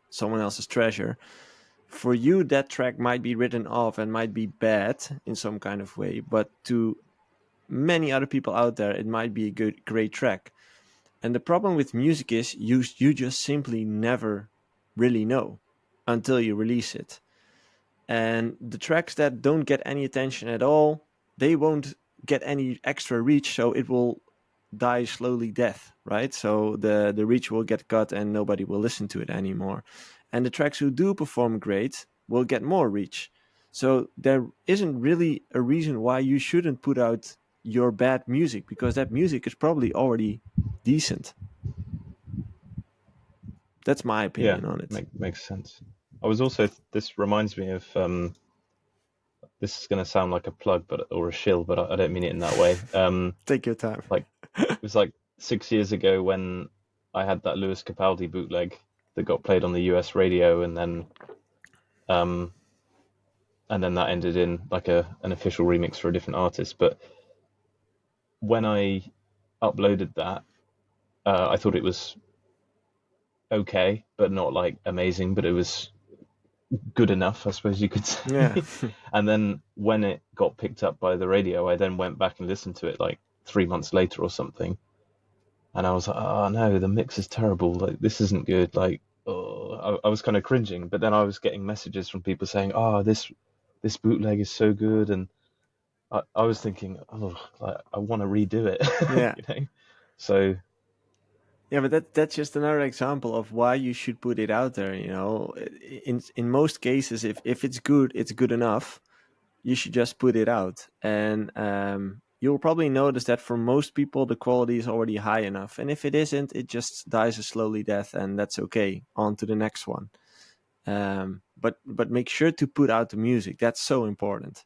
someone else's treasure. For you, that track might be written off and might be bad in some kind of way, but to many other people out there, it might be a great track. And the problem with music is you just simply never really know until you release it. And the tracks that don't get any attention at all, they won't get any extra reach, so it will die slowly death, right? So the reach will get cut and nobody will listen to it anymore. And the tracks who do perform great will get more reach. So there isn't really a reason why you shouldn't put out your bad music, because that music is probably already decent. That's my Yeah, opinion on it. makes sense. I was also, this reminds me of, this is going to sound like a plug, but or a shill, but I don't mean it in that way. Take your time. Like it was like 6 years ago when I had that Lewis Capaldi bootleg that got played on the US radio, um, and then that ended in like an official remix for a different artist. But when I uploaded that, I thought it was okay, but not like amazing, but it was good enough, I suppose you could Yeah. say. And then when it got picked up by the radio, I then went back and listened to it like 3 months later or something. And I was like, oh no, the mix is terrible. Like, this isn't good. Like, oh, I was kind of cringing. But then I was getting messages from people saying, oh, this bootleg is so good. And I was thinking, oh, like, I want to redo it, Yeah. you know? So, Yeah, but that's just another example of why you should put it out there. In most cases, if it's good enough. You should just put it out, and you'll probably notice that for most people the quality is already high enough. And if it isn't, it just dies a slowly death, and that's okay. On to the next one. But make sure to put out the music. That's so important.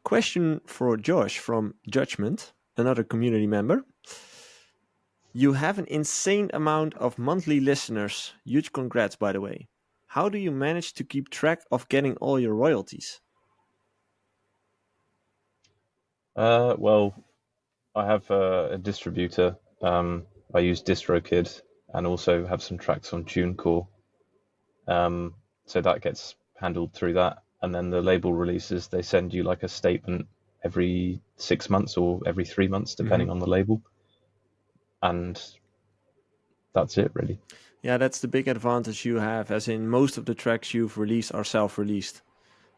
Question for Josh from Judgment, another community member. You have an insane amount of monthly listeners. Huge congrats, by the way. How do you manage to keep track of getting all your royalties? well, I have a distributor. I use DistroKid and also have some tracks on TuneCore. So that gets handled through that. And then the label releases, they send you like a statement every 6 months or every 3 months, depending on the label. And that's it, really. Yeah, that's the big advantage you have, as in most of the tracks you've released are self-released.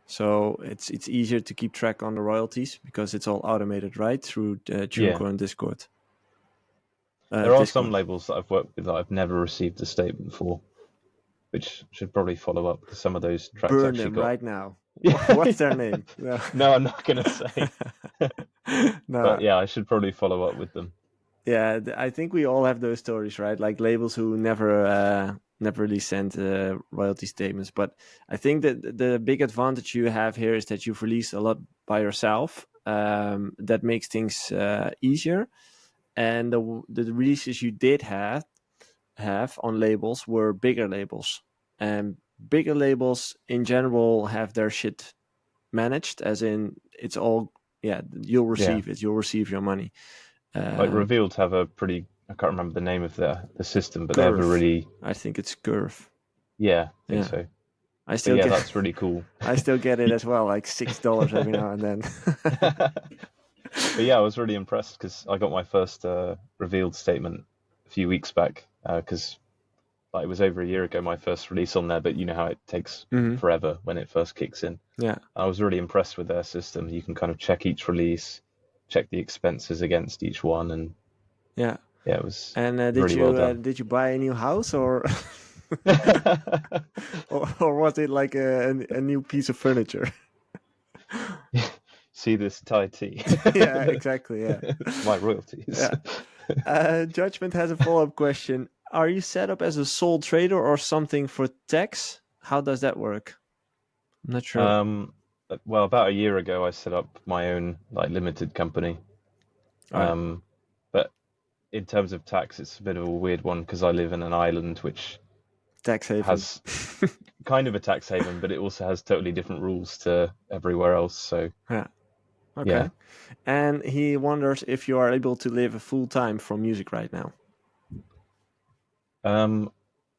So it's easier to keep track on the royalties because it's all automated, right? Through Yeah. TuneCore and Discord. There are some Discord. labels that I've worked with that I've never received a statement for, which should probably follow up because some of those tracks Burn actually them got. right now. Yeah, What's their yeah. name? No. No, I'm not going to say. No. But yeah, I should probably follow up with them. Yeah, I think we all have those stories, right? Like labels who never really send royalty statements. But I think that the big advantage you have here is that you've released a lot by yourself. That makes things easier. And the releases you did have on labels were bigger labels, and bigger labels in general have their shit managed, as in it's all you'll Yeah. receive it, you'll receive your money. Like Revealed have a pretty, I can't remember the name of the system, but they have a Curve, really, I think it's Curve. yeah, I think Yeah, so. I But still yeah, get that's really cool. I still get it as well, like $6 every now and then. But yeah, I was really impressed because I got my first Revealed statement a few weeks back because like, it was over a year ago, my first release on there, but you know how it takes Mhm. forever when it first kicks in. Yeah, I was really impressed with their system. You can kind of check each release, check the expenses against each one, and yeah. yeah, it was And really well done. did you buy a new house, or or was it like a new piece of furniture? See this Thai tea? Yeah, exactly. Yeah. My royalties. Yeah. Judgment has a follow-up question. Are you set up as a sole trader or something for tax? How does that work? I'm not sure. Um, well, about a year ago, I set up my own like limited company. All right. But in terms of tax, it's a bit of a weird one because I live in an island which Tax haven. has kind of a tax haven, but it also has totally different rules to everywhere else. So Yeah. Yeah. Okay. And he wonders if you are able to live a full time from music right now. Um,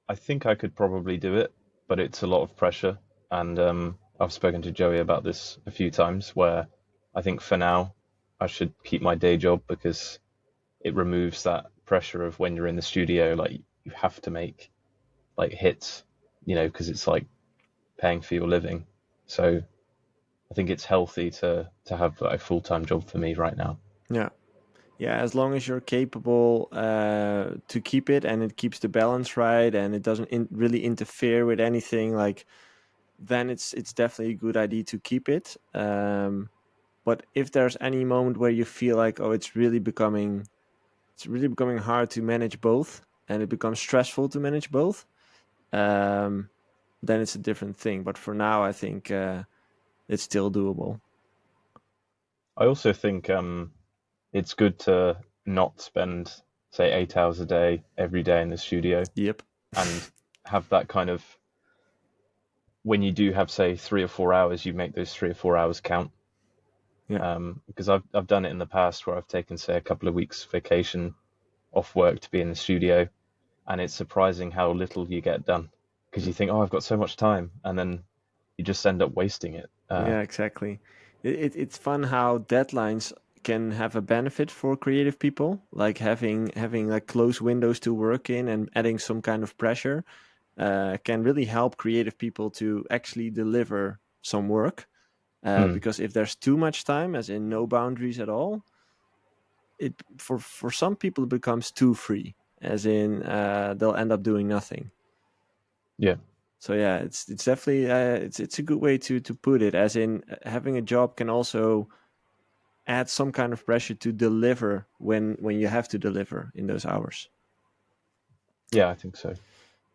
I think I could probably do it, but it's a lot of pressure. And I've spoken to Joey about this a few times, where I think for now I should keep my day job because it removes that pressure of when you're in the studio, like you have to make like hits, because it's like paying for your living. So I think it's healthy to have a full-time job for me right now. Yeah. Yeah, as long as you're capable to keep it and it keeps the balance right and it doesn't really interfere with anything, like then it's definitely a good idea to keep it. But if there's any moment where you feel like, oh, it's really becoming hard to manage both, and it becomes stressful to manage both, um, then it's a different thing. But for now, I think it's still doable. I also think it's good to not spend, say, 8 hours a day every day in the studio Yep. and have that kind of, when you do have, say, 3 or 4 hours, you make those 3 or 4 hours count. Yeah. Because I've done it in the past where I've taken, say, a couple of weeks vacation off work to be in the studio, and it's surprising how little you get done because you think, oh, I've got so much time, and then you just end up wasting it. Yeah, exactly. It's fun how deadlines can have a benefit for creative people, like having like close windows to work in and adding some kind of pressure can really help creative people to actually deliver some work. Mm, Because if there's too much time, as in no boundaries at all, it for some people it becomes too free, as in they'll end up doing nothing. yeah, So yeah, it's definitely it's a good way to put it, as in having a job can also add some kind of pressure to deliver when you have to deliver in those hours. yeah, I think so.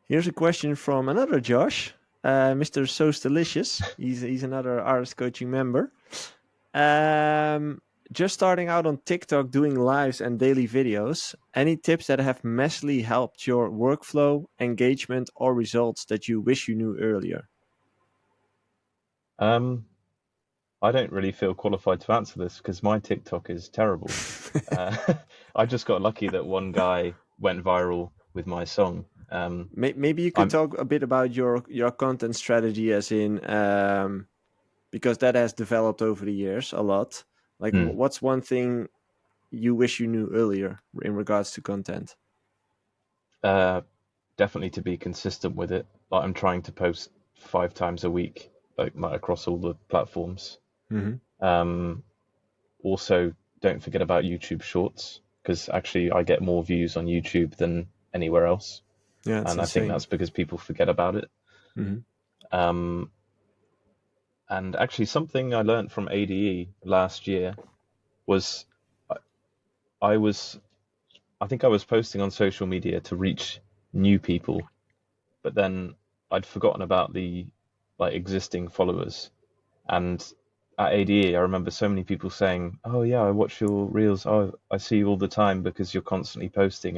Here's a question from another Josh, Mr. So's Delicious. He's another artist coaching member. Um, just starting out on TikTok doing lives and daily videos. Any tips that have massively helped your workflow, engagement, or results that you wish you knew earlier? Um, I don't really feel qualified to answer this because my TikTok is terrible. Uh, I just got lucky that one guy went viral with my song. Maybe you could I'm talk a bit about your content strategy, as in because that has developed over the years a lot. Like, mm, what's one thing you wish you knew earlier in regards to content? uh, definitely to be consistent with it. Like I'm trying to post 5 times a week, like across all the platforms. Mm-hmm. Um, Also, don't forget about YouTube Shorts because actually I get more views on YouTube than anywhere else, Yeah, it's and I think insane. that's because people forget about it. Mm-hmm. Um, and actually, something I learned from ADE last year was I I was I think I was posting on social media to reach new people, but then I'd forgotten about the like existing followers. And at ADE, I remember so many people saying, "Oh yeah, I watch your reels. Oh, I see you all the time because you're constantly posting."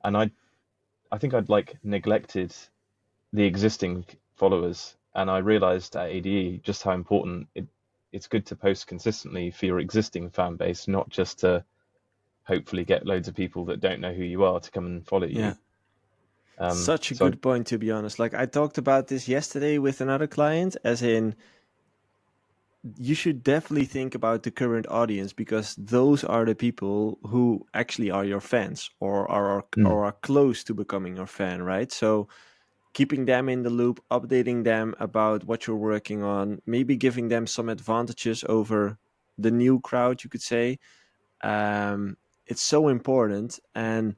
And I think I'd like neglected the existing followers, and I realized at ADE just how important it's good to post consistently for your existing fan base, not just to hopefully get loads of people that don't know who you are to come and follow Yeah. you. Such a So good point, to be honest. Like, I talked about this yesterday with another client, as in you should definitely think about the current audience, because those are the people who actually are your fans, mm, or are close to becoming your fan, right? So keeping them in the loop, updating them about what you're working on, maybe giving them some advantages over the new crowd, you could say. It's so important. And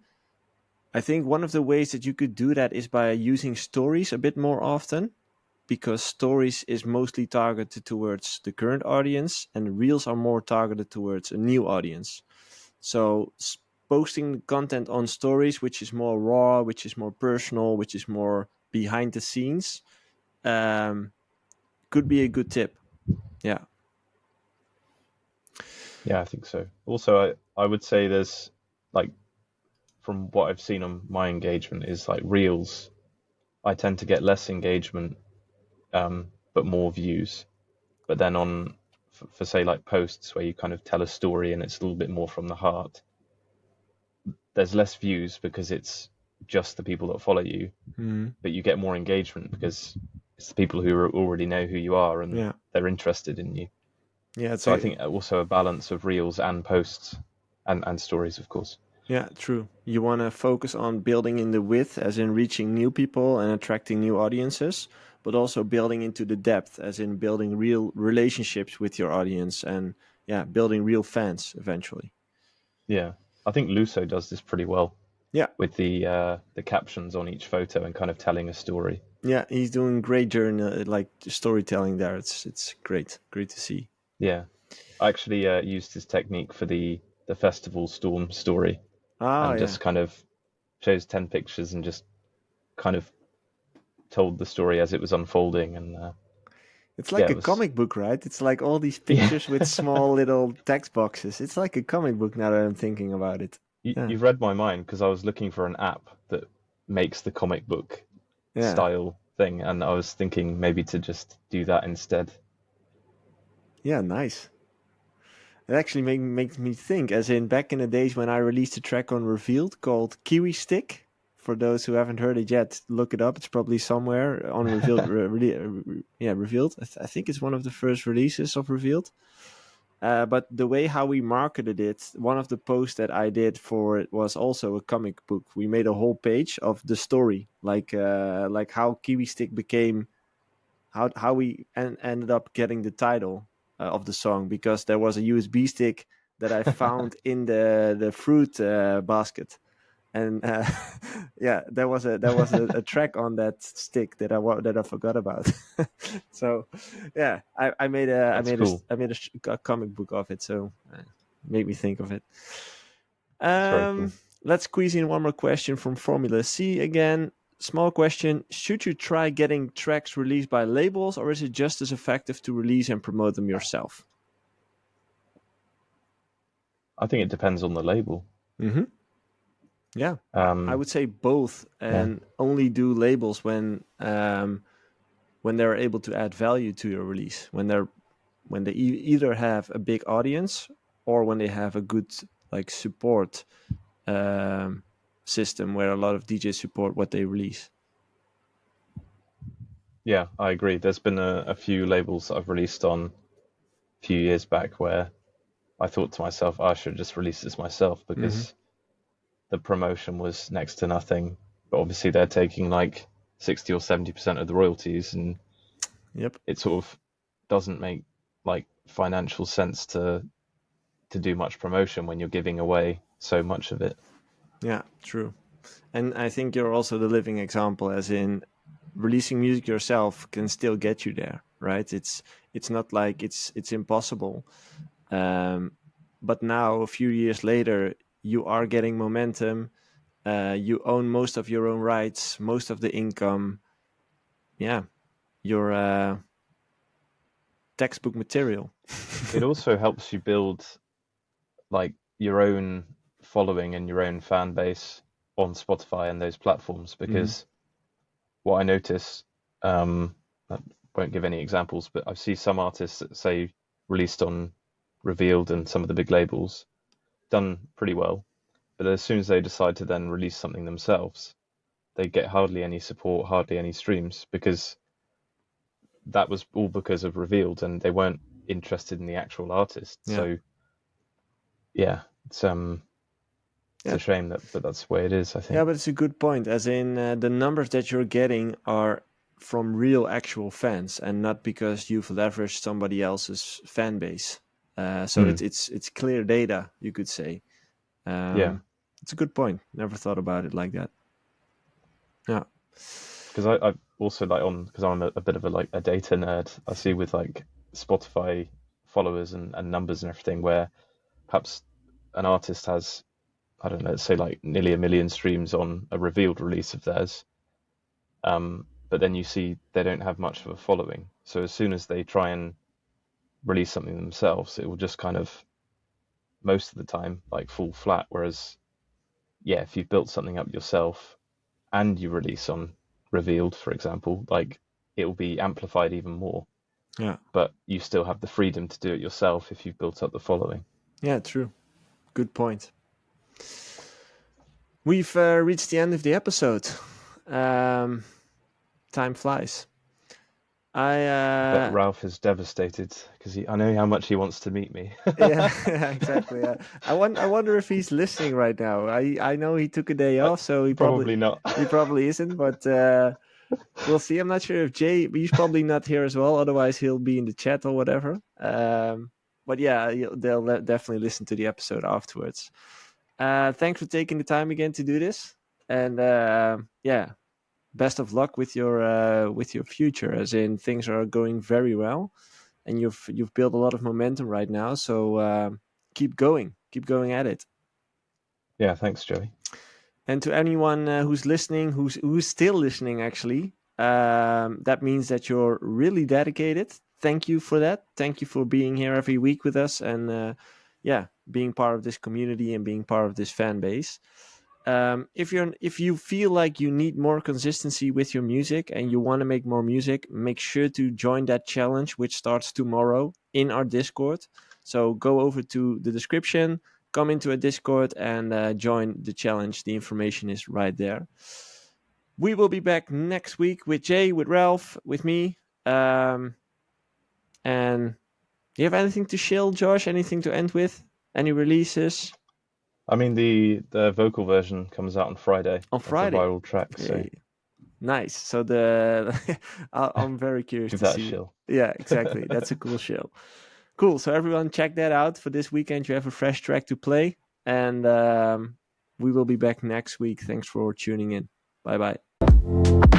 I think one of the ways that you could do that is by using stories a bit more often, because stories is mostly targeted towards the current audience and reels are more targeted towards a new audience. So posting content on stories, which is more raw, which is more personal, which is more behind the scenes, um, could be a good tip. Yeah. yeah, I think so. Also, I would say there's like from what I've seen on my engagement is like reels. I tend to get less engagement, but more views. But then on for say like posts where you kind of tell a story and it's a little bit more from the heart, there's less views because it's just the people that follow you, Mm. but you get more engagement because it's the people who already know who you are and Yeah. they're interested in you. Yeah. It's So I a think also a balance of reels and posts and stories, of course. Yeah, true. You want to focus on building in the width, as in reaching new people and attracting new audiences, but also building into the depth, as in building real relationships with your audience and, yeah, building real fans eventually. Yeah, I think Luso does this pretty well Yeah, with the captions on each photo and kind of telling a story. yeah, he's doing great journey, like storytelling there. It's great, great to see. Yeah, I actually used his technique for the festival storm story Ah, and yeah, just kind of chose 10 pictures and just kind of told the story as it was unfolding. And it's yeah, like it a was, comic book, right? It's like all these yeah, pictures with small little text boxes. It's like a comic book now that I'm thinking about it. Yeah, you've read my mind because I was looking for an app that makes the comic book yeah, style thing. And I was thinking maybe to just do that instead. yeah. Nice. It actually makes me think, as in back in the days when I released a track on Revealed called Kiwi Stick. For those who haven't heard it yet, look it up. It's probably somewhere on Revealed. Yeah, Revealed. I think it's one of the first releases of Revealed. But the way how we marketed it, one of the posts that I did for it was also a comic book. We made a whole page of the story, like how Kiwi Stick became, how we ended up getting the title of the song, because there was a USB stick that I found in the fruit basket, and yeah, there was a track on that stick that I forgot about. So yeah, That's cool. I made a comic book of it, so made me think of it. That's very Um, cool. let's squeeze in one more question from Formula C again. Small question. Should you try getting tracks released by labels, or is it just as effective to release and promote them yourself? I think it depends on the label. Mm-hmm. Yeah, I Um, would say both, yeah, and only do labels when they're able to add value to your release. When they either have a big audience, or when they have a good like support um, system where a lot of DJs support what they release. yeah, I agree. There's been a few labels that I've released on a few years back where I thought to myself, I should just release this myself Mm-hmm. because the promotion was next to nothing. But obviously, they're taking like 60 or 70% of the royalties, and Yep. it sort of doesn't make like financial sense to do much promotion when you're giving away so much of it. Yeah, true. And I think you're also the living example, as in releasing music yourself can still get you there, right? It's not like it's impossible. Um, but now, a few years later, you are getting momentum. You own most of your own rights, most of the income. Yeah, you're textbook material. It also helps you build like your own following and your own fan base on Spotify and those platforms Mm-hmm. because what I notice, I won't give any examples, but I see some artists that say released on Revealed and some of the big labels done pretty well, but as soon as they decide to then release something themselves, they get hardly any support, hardly any streams because that was all because of Revealed and they weren't interested in the actual artist. Yeah, So yeah, it's yeah, a shame that, but that's the way it is, I yeah. think. But it's a good point, as in the numbers that you're getting are from real, actual fans, and not because you've leveraged somebody else's fan base. So Mm, it's clear data, you could say. yeah, Um, it's a good point. Never thought about it like that. Yeah. because I also like on because I'm a bit of a like a data nerd. I see with like Spotify followers and numbers and everything where perhaps an artist has I don't know, let's say like nearly a million streams on a revealed release of theirs, but then you see they don't have much of a following. So as soon as they try and release something themselves, it will just kind of most of the time like fall flat. Whereas yeah, if you've built something up yourself and you release on revealed, for example, like it will be amplified even more. Yeah. but you still have the freedom to do it yourself if you've built up the following. Yeah, true. Good point. We've reached the end of the episode. Um, time flies. I bet I Ralph is devastated because I know how much he wants to meet me. Yeah, exactly. Yeah. I wonder if he's listening right now. I know he took a day off, so Probably not. he probably isn't. But we'll see. I'm not sure if he's probably not here as well. Otherwise, he'll be in the chat or whatever. But yeah, they'll definitely listen to the episode afterwards. Thanks for taking the time again to do this, and yeah, best of luck with your future. As in, things are going very well, and you've built a lot of momentum right now. So keep going at it. Yeah, thanks, Joey. And to anyone who's listening, who's still listening, actually, that means that you're really dedicated. Thank you for that. Thank you for being here every week with us, and yeah, being part of this community and being part of this fan base. If you feel like you need more consistency with your music and you want to make more music, make sure to join that challenge, which starts tomorrow in our Discord. So go over to the description, come into a Discord, and join the challenge. The information is right there. We will be back next week with Jay, with Ralph, with me. And do you have anything to shill, Josh? Anything to end with? Any releases? I mean, the vocal version comes out on Friday On as a Friday. viral track, so Hey, nice. So the I'm very curious give to that a see. shill. Yeah, exactly. That's a cool show. Cool. So everyone, check that out for this weekend. You have a fresh track to play, and we will be back next week. Thanks for tuning in. Bye bye.